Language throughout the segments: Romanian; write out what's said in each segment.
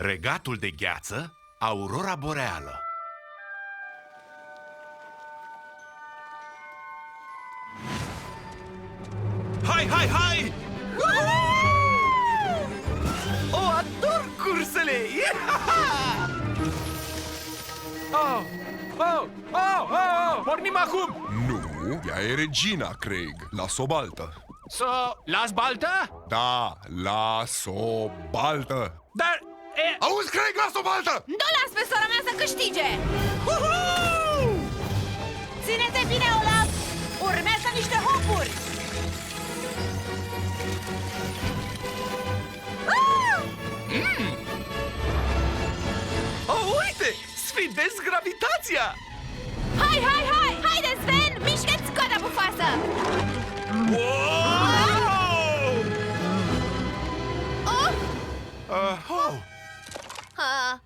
Regatul de gheață, aurora boreală. Hai, hai, hai! O, ador cursele! Oh, oh, oh, oh! Pornim acum! Nu, ea e regina, Craig. Las-o baltă. Las baltă? Da, las-o baltă. Dar... Auzi, Craig, las-o baltă! Nu las pe sora mea să câștige! Ține-te bine, Olaf! Urmează niște hopuri! Oh, uite! Sfidez gravitația! Hai, hai, hai! Haide, Sven! Mișcă-ți coada bufoasă! Oh. Ah.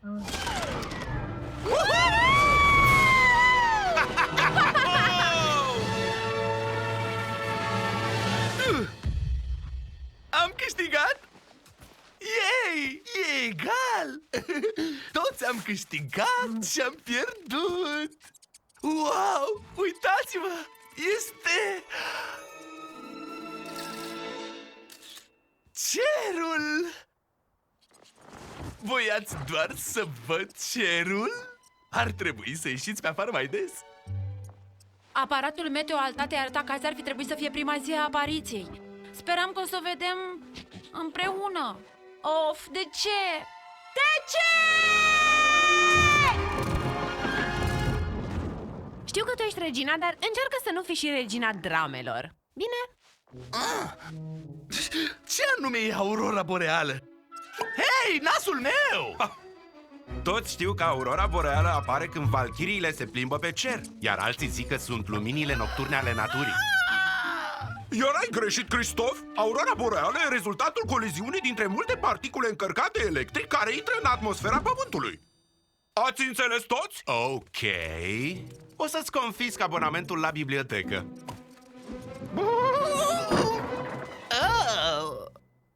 Am câștigat? Yay! E egal! Toți am câștigat și am pierdut! Wow! Uitați-vă! Este... cerul! Voiați doar să văd cerul? Ar trebui să ieșiți pe afară mai des. Aparatul meteo al tatei arăta că azi ar fi trebuit să fie prima zi a apariției. Speram că o să o vedem împreună. Of, de ce? De ce? Știu că tu ești regina, dar încearcă să nu fii și regina dramelor. Bine? Ce anume e aurora boreală? Hei, nasul meu! Toți știu că aurora boreală apare când valchiriile se plimbă pe cer, iar alții zic că sunt luminile nocturne ale naturii. Iar ai greșit, Cristof? Aurora boreală e rezultatul coliziunii dintre multe particule încărcate electric care intră în atmosfera Pământului. Ați înțeles toți? Ok. O să-ți confisc abonamentul la bibliotecă.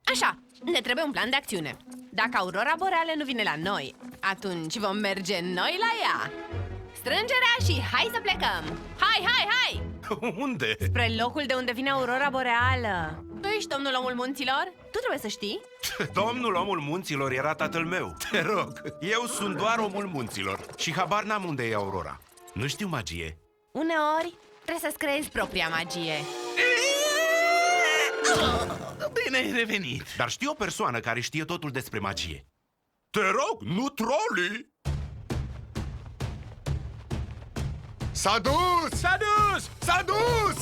Așa, ne trebuie un plan de acțiune. Dacă aurora boreală nu vine la noi, atunci vom merge noi la ea. Strângerea și hai să plecăm! Hai, hai, hai! Unde? Spre locul de unde vine aurora boreală. Tu ești domnul omul munților? Tu trebuie să știi. Domnul omul munților era tatăl meu. Te rog, eu sunt doar omul munților și habar n-am unde e aurora. Nu știu magie. Uneori trebuie să-ți creezi propria magie. Bine ai revenit. Dar știu o persoană care știe totul despre magie. Te rog, nu troli! S-a dus! S-a dus! S-a dus!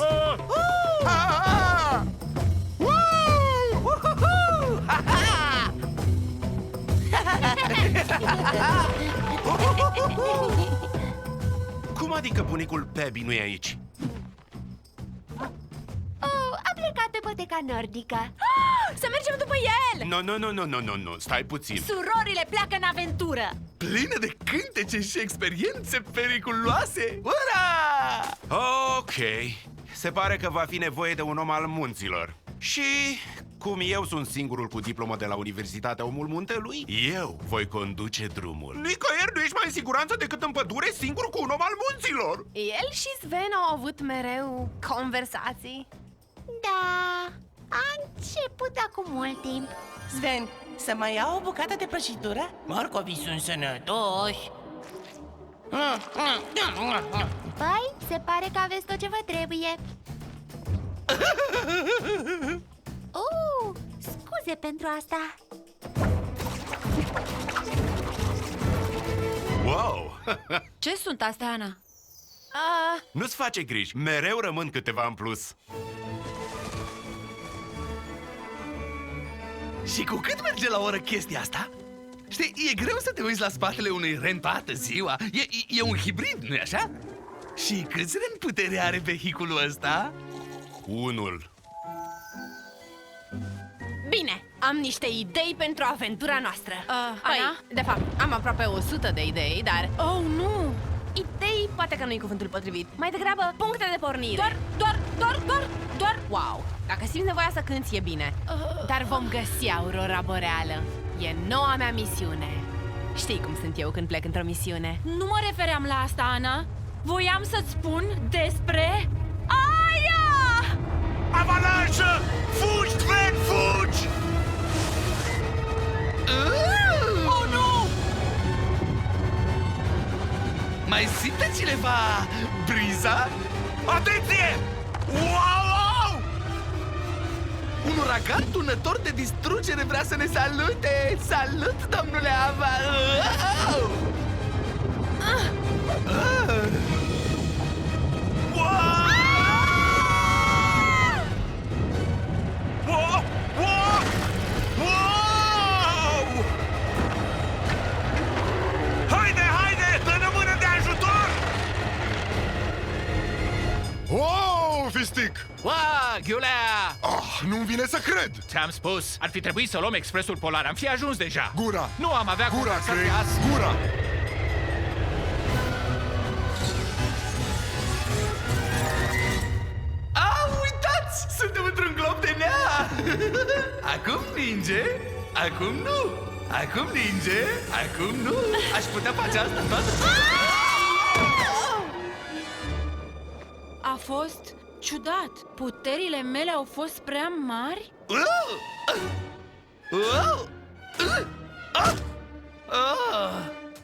Cum adică bunicul Pebi nu e aici? A plecat pe poteca nordică. Să mergem după el! Nu, stai puțin. Surorile pleacă în aventură. Plină de cântece și experiențe periculoase. Ura! Ok, se pare că va fi nevoie de un om al munților. Și cum eu sunt singurul cu diplomă de la Universitatea Omul Muntelui, eu voi conduce drumul. Nicăieri nu ești mai în siguranță decât în pădure singur cu un om al munților! El și Sven au avut mereu conversații. Da, a început acum mult timp. Sven, să mai iau o bucată de prăjitură? Morcovii sunt sănătoși. Păi, se pare că aveți tot ce vă trebuie. Scuze pentru asta. Wow! Ce sunt astea, Ana? Nu-ți face griji, mereu rămân câteva în plus. Și cu cât merge la oră chestia asta? Știi, e greu să te uiți la spatele unui ren toată ziua. E un hibrid, nu-i așa? Și câți ren putere are vehiculul ăsta? Unul. Bine, am niște idei pentru aventura noastră. Ana? De fapt, am aproape 100 de idei, dar... Oh, nu! Idei poate că nu-i cuvântul potrivit. Mai degrabă, puncte de pornire. Doar... Wow! Dacă simți nevoia să cânti, e bine. Dar vom găsi aurora boreală. E noua mea misiune. Știi cum sunt eu când plec într-o misiune. Nu mă refeream la asta, Ana. Voiam să-ți spun despre... Aia! Avalanșă! Fugi, Sven, fugi! Oh, nu! Mai simte cineva briza? Atenție! Wow! Un uragan tunător de distrugere vrea să ne salute! Salut, domnule Ava! Wow! Wow! Wow! Haide, haide! Dă-ne mână de ajutor! Wow, Fistic! Ua, Ghiulea! Nu-mi vine să cred! Ți-am spus, ar fi trebuit să luăm expresul polar, am fi ajuns deja. Gura! Nu am avea Gura, conversația Craig! asta. Gura! Uitați! Suntem într-un glob de nea! Acum ninge, acum nu! Acum ninge, acum nu! Aș putea face asta toată... A fost ciudat. Puterile mele au fost prea mari?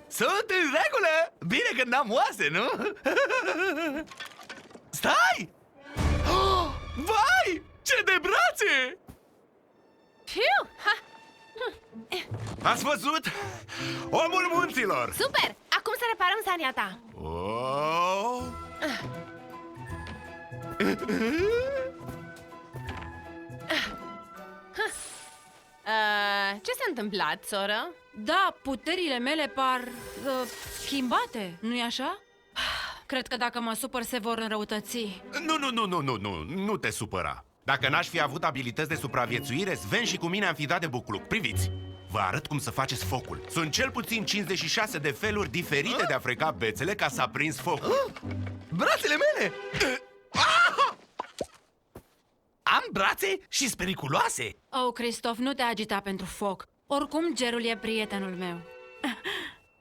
Sunt în regulă! Bine că n-am oase, nu? Stai! Vai! Ce de brațe! Fiu! Ha! Ați văzut? Omul munților! Super! Acum să reparăm sania ta. Oh! Ce s-a întâmplat, soră? Da, puterile mele par schimbate, nu-i așa? Cred că dacă mă supăr se vor înrăutăți. Nu te supăra. Dacă n-aș fi avut abilități de supraviețuire, Sven și cu mine am fi dat de bucluc. Priviți! Vă arăt cum să faceți focul. Sunt cel puțin 56 de feluri diferite de a freca bețele ca să aprins focul. Brațele mele! Am brațe și periculoase! Oh, Christoph, nu te agita pentru foc. Oricum, Gerul e prietenul meu.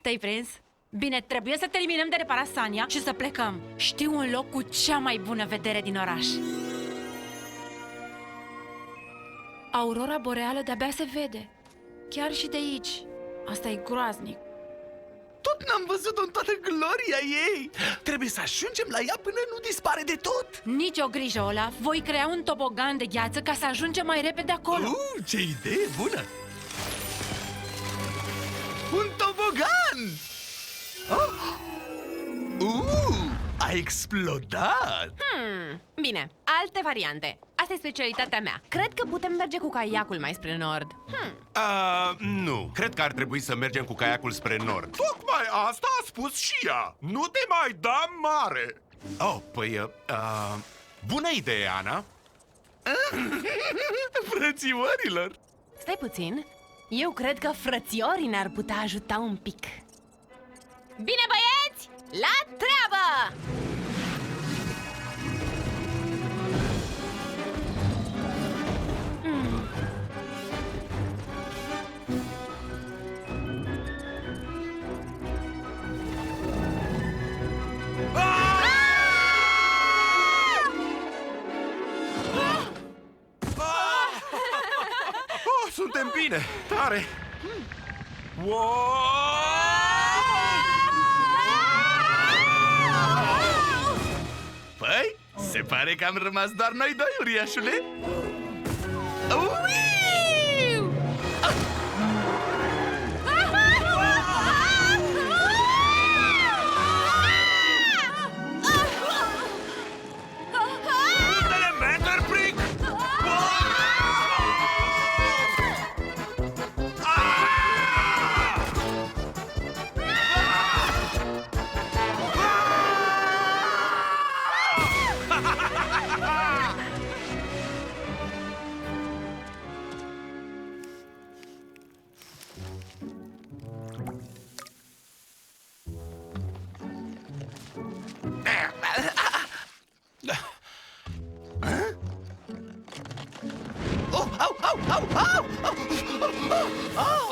Te-ai prins? Bine, trebuie să terminăm de reparat sania și să plecăm. Știu un loc cu cea mai bună vedere din oraș. Aurora boreală de-abia se vede. Chiar și de aici. Asta e groaznic. Tot n-am văzut-o în toată gloria ei! Trebuie să ajungem la ea până nu dispare de tot! Nici o grijă, Olaf. Voi crea un tobogan de gheață ca să ajungem mai repede acolo. Ce idee bună! Un tobogan! A explodat! Bine, alte variante. Asta e specialitatea mea. Cred că putem merge cu caiacul mai spre nord. Nu, cred că ar trebui să mergem cu caiacul spre nord. Tocmai asta a spus și ea. Nu te mai da mare. Oh, păi, bună idee, Ana. Frățiorilor! Stai puțin. Eu cred că frățiorii ne-ar putea ajuta un pic. Bine, băieți! La treabă! Suntem bine, tare. Păi, se pare că am rămas doar noi doi, uriașule.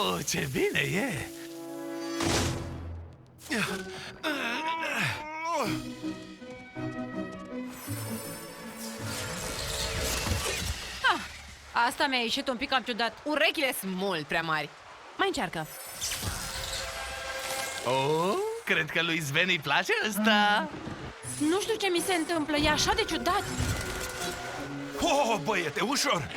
Oh, ce bine e! Asta mi-a ieșit un pic cam ciudat. Urechile sunt mult prea mari. Mai încearcă. Oh, cred că lui Sven îi place ăsta. Nu știu ce mi se întâmplă, e așa de ciudat. Oh, băiete, ușor!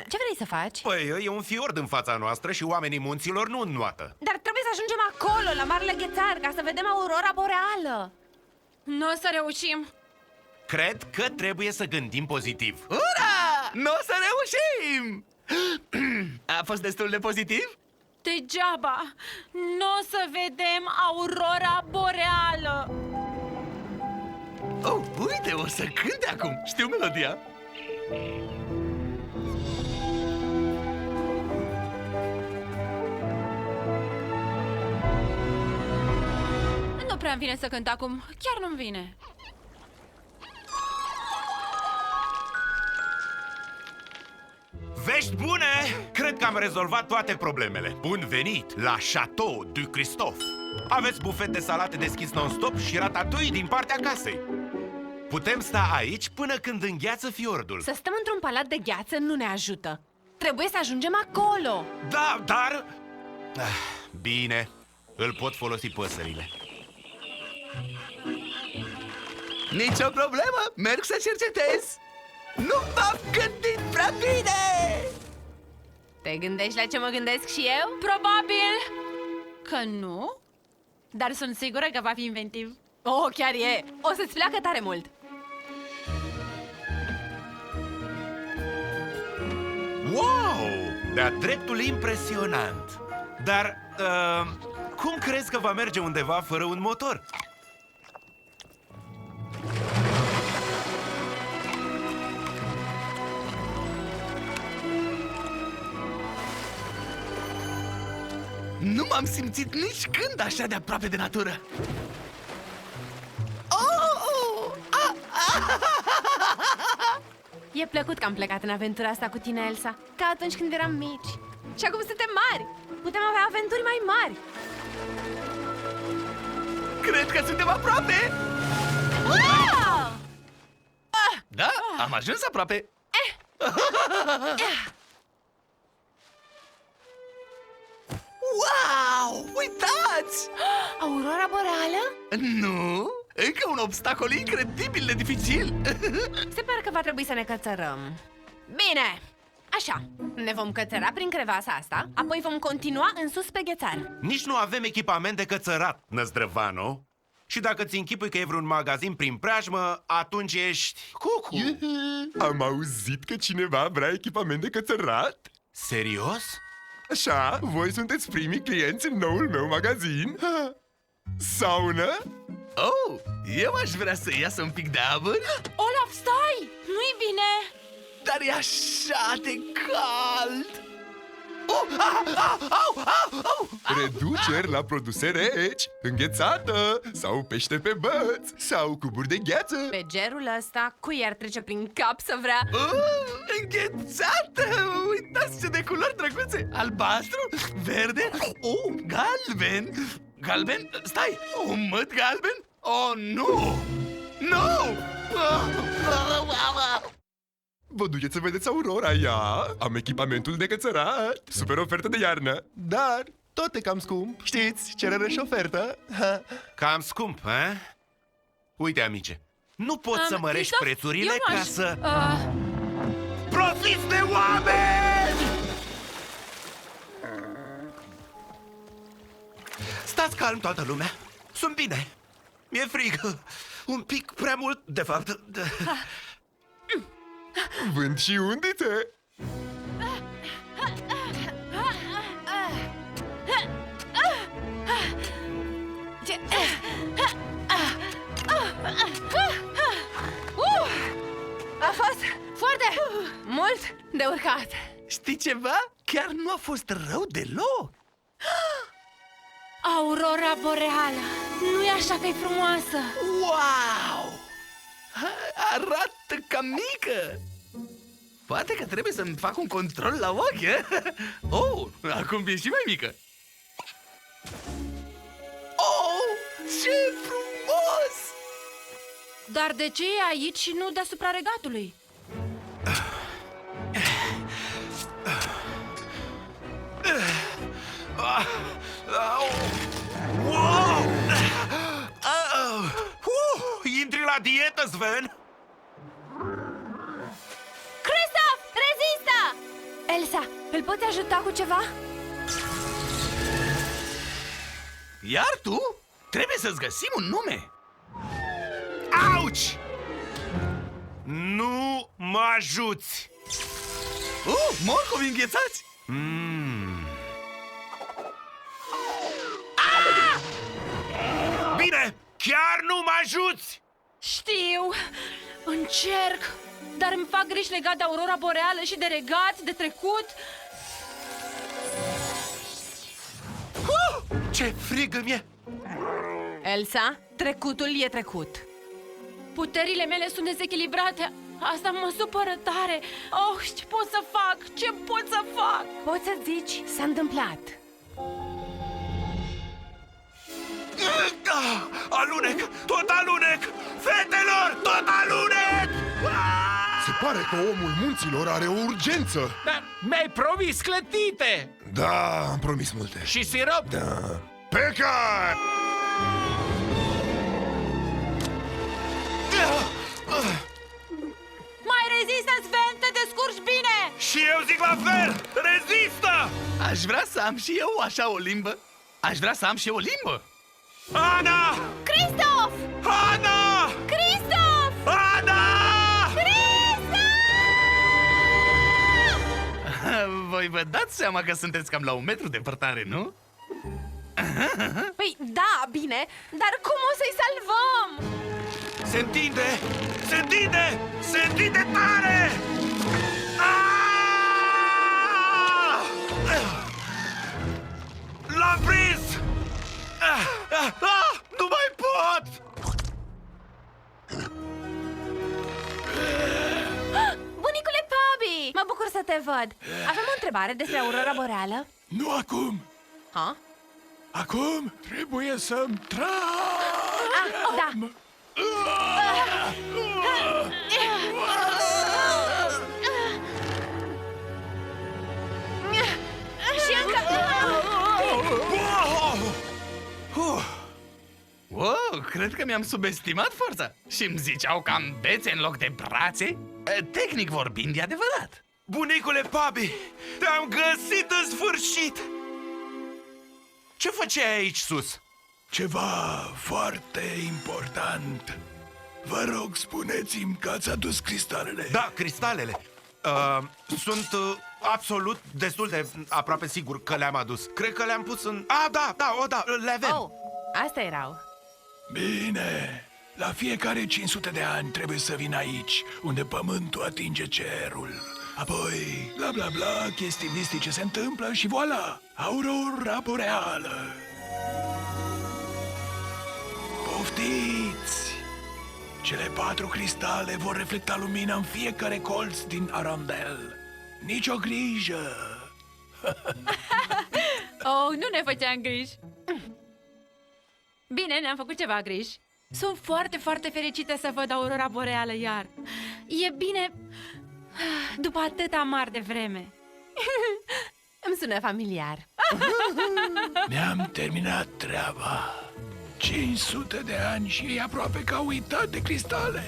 Ce vrei să faci? Păi, e un fiord în fața noastră și oamenii munților nu înnoată. Dar trebuie să ajungem acolo, la Marele Ghețar, ca să vedem aurora boreală. Nu o să reușim. Cred că trebuie să gândim pozitiv. Ura! Nu o să reușim! A fost destul de pozitiv? Degeaba. Nu o să vedem aurora boreală. Oh, uite, o să cânte acum. Știu melodia. Nu prea îmi vine să cânt acum. Chiar nu-mi vine. Vești bune! Cred că am rezolvat toate problemele. Bun venit la Chateau du Christophe. Aveți bufet de salate deschis non-stop și ratatouille din partea casei. Putem sta aici până când îngheață fiordul. Să stăm într-un palat de gheață nu ne ajută. Trebuie să ajungem acolo. Da, dar... Bine, îl pot folosi păsările. Nici o problemă, merg să cercetez. Nu m-am gândit prea bine. Te gândești la ce mă gândesc și eu? Probabil că nu, dar sunt sigură că va fi inventiv. Oh, chiar e! O să-ți placă tare mult! Wow! De-a dreptul impresionant. Dar, cum crezi că va merge undeva fără un motor? Nu m-am simțit nici când așa de aproape de natură. E plăcut că am plecat în aventura asta cu tine, Elsa. Ca atunci când eram mici. Și acum suntem mari. Putem avea aventuri mai mari. Cred că suntem aproape. Da, am ajuns aproape. Wow! Uitați! Aurora boreală? Nu, încă un obstacol incredibil de dificil. Se pare că va trebui să ne cățărăm. Bine, așa. Ne vom cățăra prin crevasa asta, apoi vom continua în sus pe ghețar. Nici nu avem echipament de cățărat, Năzdrăvano. Și dacă ți închipui că e vreun magazin prin preajmă, atunci ești cucu. Am auzit că cineva vrea echipament de cățărat? Serios? Așa, voi sunteți primii clienți în noul meu magazin? Saună? Oh, eu aș vrea să iasă un pic de abur, Olaf, stai! Nu-i bine! dar e așa de cald. Reduceri la produse reci, înghețată, sau pește pe băț, sau cuburi de gheață. Pe gerul ăsta, cui ar trece prin cap să vrea? Înghețată! Uitați ce de culori drăguțe! Albastru, verde, galben. Galben? Stai! Un măt galben? Oh, nu! Nu! Vă duceți să vedeți aurora, ia! Am echipamentul de cățărat, super ofertă de iarnă, dar tot e cam scump. Știți, cerere și ofertă. Cam scump, eh? Uite, amice, nu poți să mărești Christoph, prețurile eu nu ca aș- să... Profiți de oameni! Stați calm, toată lumea. Sunt bine. Mi-e frig. Un pic prea mult, de fapt. Vânt și undițe. Ce... A fost foarte mult de urcat. Știi ceva? Chiar nu a fost rău deloc. Aurora boreală! Nu-i așa că e frumoasă? Wow! Arată ca mică! Poate că trebuie să-mi fac un control la ochi, eh? Oh, acum e și mai mică. Oh, ce frumos! Dar de ce e aici și nu deasupra regatului? Wow! Intri la dietă, Sven? Christoph, rezistă! Elsa, îl poți ajuta cu ceva? Iar tu? Trebuie să-ți găsim un nume. Auci! Nu mă ajuți! Morcovi înghețați! Bine, chiar nu mă ajuți! Știu, încerc, dar îmi fac griji legat de aurora boreală și de regat, de trecut. Ce frig îmi e! Elsa, trecutul e trecut. Puterile mele sunt dezechilibrate. Asta mă supără tare. Oh, ce pot să fac? Ce pot să fac? Poți să zici, s-a întâmplat. Alunec! Tot alunec! Fetelor, tot alunec! Se pare că omul munților are o urgență. Dar mi-ai promis clătite! Da, am promis multe. Și sirop? Da. Pe care! Mai rezistă, Sven, te descurci bine! Și eu zic la fel! Rezistă! Aș vrea să am și eu așa o limbă. Aș vrea să am și eu o limbă. Ana! Christoph! Ana! Christoph! Ana! Voi vă dați seama că sunteți cam la 1 metru departare, nu? Păi, da, bine, dar cum o să-i salvăm? Se întinde! Se întinde! Se întinde tare! Ah! L-am prins! Nu mai pot! Bunicule Bobby! Mă bucur să te văd. Avem o întrebare despre aurora boreală? Nu acum! Ha? Acum trebuie să-mi trag! Ah, da. Și încă... Wow, cred că mi-am subestimat forța. Și îmi ziceau că am bețe în loc de brațe? Tehnic vorbind, e adevărat. Bunicule Bobby, te-am găsit în sfârșit! Ce făceai aici sus? Ceva foarte important. Vă rog, spuneți-mi că ați adus cristalele. Da, cristalele. Sunt absolut destul de aproape sigur că le-am adus. Cred că le-am pus în... Da, le avem. Oh, astea erau. Bine. La fiecare 500 de ani trebuie să vin aici, unde pământul atinge cerul. Apoi, bla bla bla, chestii mistice se întâmplă și voilà, aurora boreală. Poftiți! Cele 4 cristale vor reflecta lumina în fiecare colț din Arundel. Nici o grijă! Oh, nu ne făceam griji. Bine, ne-am făcut ceva griji. Sunt foarte, foarte fericită să văd aurora boreală iar. E bine după atâta mar de vreme. Îmi sună familiar. Ne-am terminat treaba. 500 de ani și e aproape că au uitat de cristale.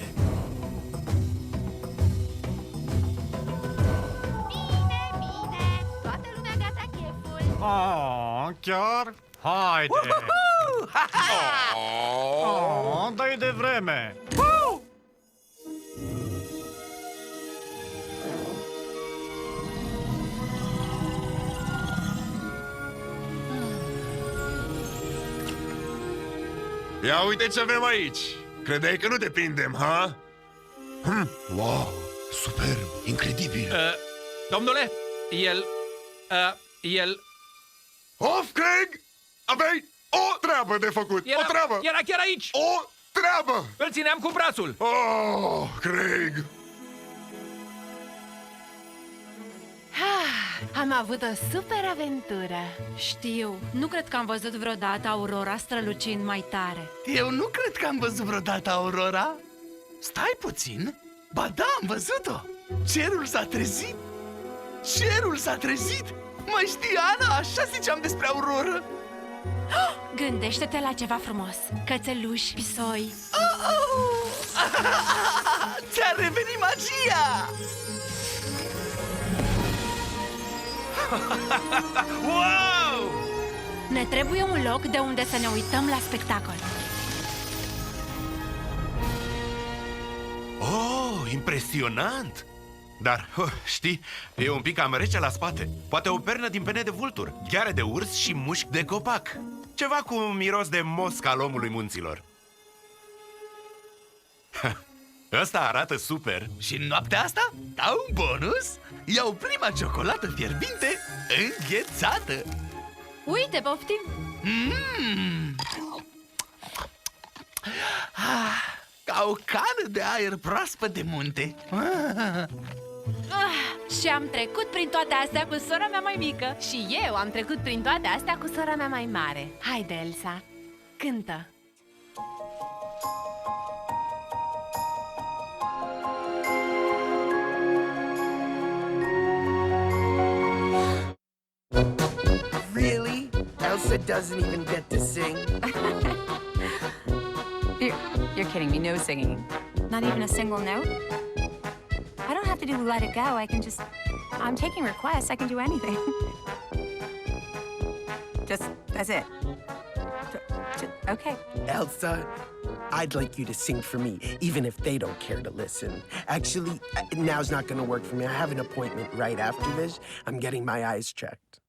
Bine, toată lumea gata cheful. Chiar? Haide! Dă-i de vreme! Ia uite ce avem aici! Credeai că nu depindem, ha? Wow! Superb! Incredibil! Domnule, el... Of, Craig! Aveai o treabă de făcut! O treabă! Era chiar aici! O treabă! Îl țineam cu brațul! Oh, Craig! Am avut o super aventură. Știu, nu cred că am văzut vreodată Aurora strălucind mai tare. Eu nu cred că am văzut vreodată Aurora. Stai puțin. Ba da, am văzut-o. Cerul s-a trezit. Cerul s-a trezit. Mai știi, Ana, așa ziceam despre Aurora. Gândește-te la ceva frumos. Cățeluși, pisoi. Ți-a revenit magia! Wow! Ne trebuie un loc de unde să ne uităm la spectacol. Oh, impresionant! Dar, știi, e un pic cam rece la spate. Poate o pernă din pene de vultur, gheare de urs și mușchi de copac. Ceva cu miros de mosc al omului munților. Ăsta arată super. Și în noaptea asta, ca un bonus, iau prima ciocolată fierbinte înghețată. Uite, poftim! Ca o cană de aer proaspăt de munte. Și am trecut prin toate astea cu sora mea mai mică. Și eu am trecut prin toate astea cu sora mea mai mare. Haide, Elsa, cântă! Really? Elsa doesn't even get to sing? You're kidding me. No singing. Not even a single note? I don't have to do Let It Go. I can just... I'm taking requests. I can do anything. That's it. Okay. Elsa, I'd like you to sing for me, even if they don't care to listen. Actually, now's not going to work for me. I have an appointment right after this. I'm getting my eyes checked.